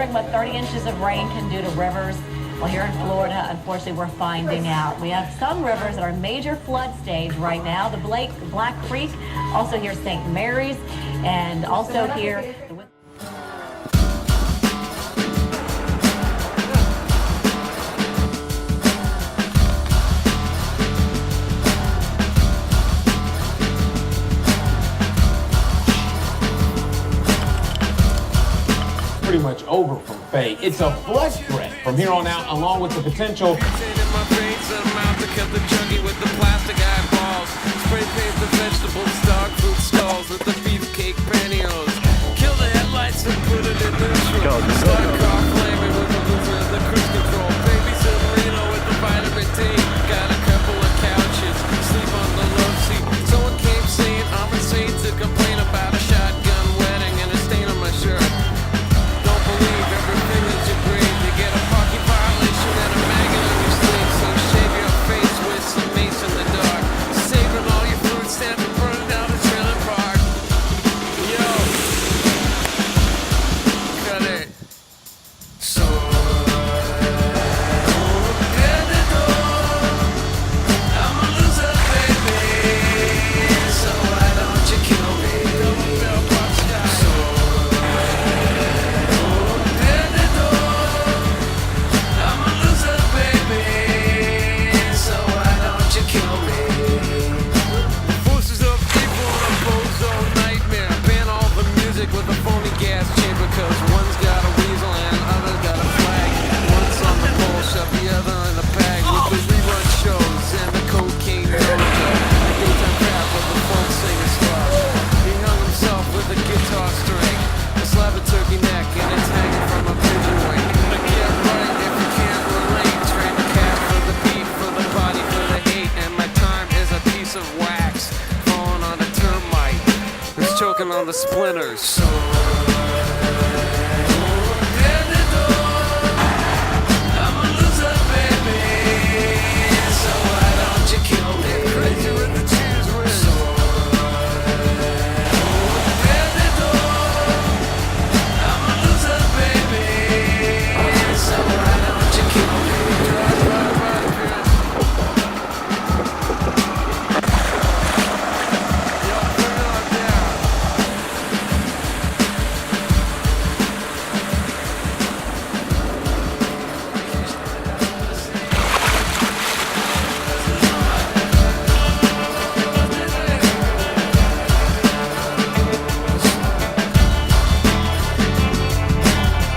wondering what 30 inches of rain can do to rivers? Well, here in Florida, unfortunately, we're finding out. We have some rivers that are major flood stage right now. The Black Creek, also here St. Mary's, and also here... Pretty much over from Faye. It's a flood threat from here on out, along with the potential. Choking on the splinters.